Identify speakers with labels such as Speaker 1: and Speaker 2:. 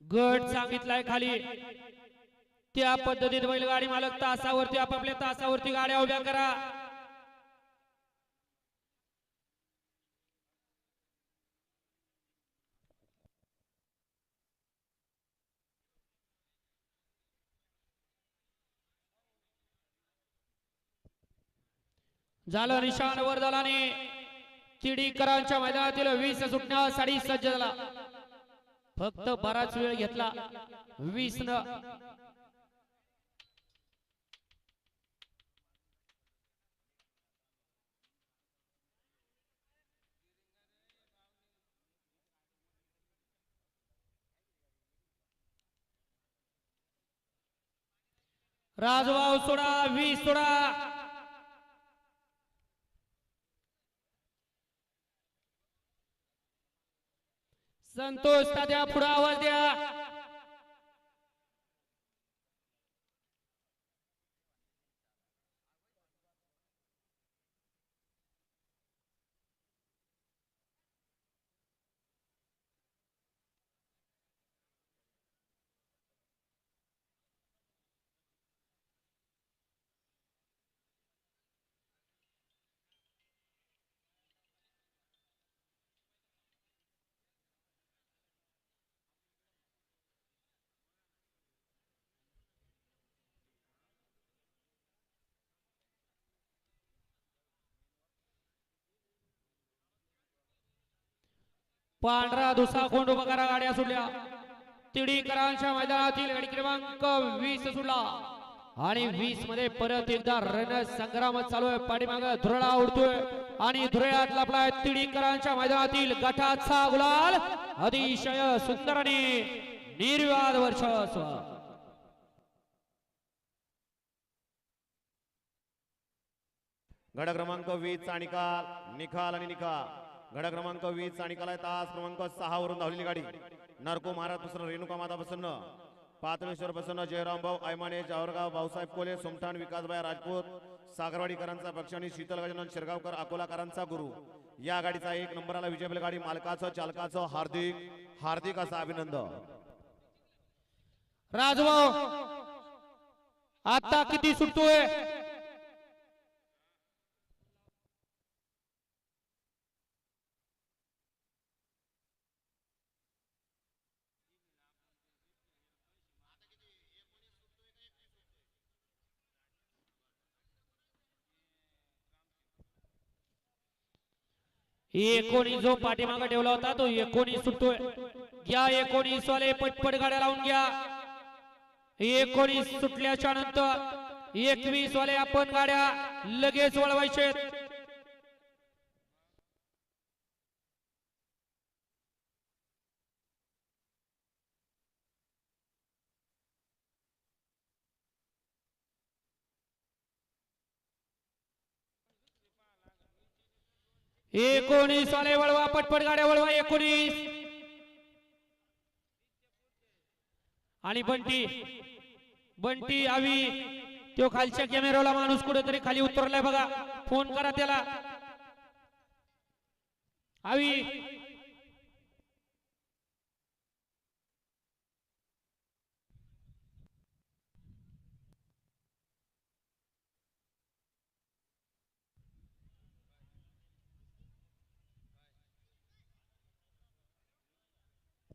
Speaker 1: गट सांगितलाय खाली त्या पद्धतीत बैलगाडी मालक तासावरती आपापल्या तासावरती गाड्या उभ्या करा। झालं निशाण वर झालाने चिडीकरांच्या मैदानातील 20 सुटण्यासाठी सज्ज झाला। फक्त बराच वेळ घेतला 20 न राजभाऊ सोडा 20 सोडा। संतोष तात्या पुढे आवाज द्या। पांढरा धुसा कोंड उभा करा। गाड्या सुटल्या तिडीकरांच्या मैदानातील गाडी क्रमांक 20 सुटला आणि 20 मध्ये परत एकदा रण संग्राम चालू आहे। पाठीमागे धुरळा उडतोय आणि धुरळ्यात लपलाय तिडीकरांच्या मैदानातील गटाचा गुलाल अतिशय सुंदर आणि निर्विवाद वर्चस्व।
Speaker 2: गड क्रमांक 20 चा निकाल आणि निकाल। गड क्रमांक 20 चा निकाल आहे तास क्रमांक 6 वरून धावलेली गाडी नरको महाराज प्रसन्न रेणुका माता प्रसन्न पातळेश्वर प्रसन्न जयराम भाऊ आयमाने जावरगाव भाऊसाहेब कोले सोमठाण विकासबाई राजपूत सागरवाडीकरांचा पक्ष आणि शीतल गजानन शिरगावकर अकोलाकरांचा गुरु या गाडीचा 1 नंबरला विजय बैलगाडी मालकाचं चालकाचं हार्दिक असं अभिनंदन।
Speaker 1: राजभाऊ आता किती सुटतोय? एकोणीस जो पाठीमागे ठेवला होता तो 19 सुटतोय। घ्या 19 वाले पटपट गाड्या लावून घ्या। 19 सुटल्याच्या नंतर 21 वाले आपण गाड्या लगेच वळवायचे। एकोणीस वाले वळवा पटपट गाड्या वळवा 19 आणि बंटी आवी तो खालच्या कॅमेराला माणूस कुठेतरी खाली उतरलाय बघा फोन करा त्याला। आवी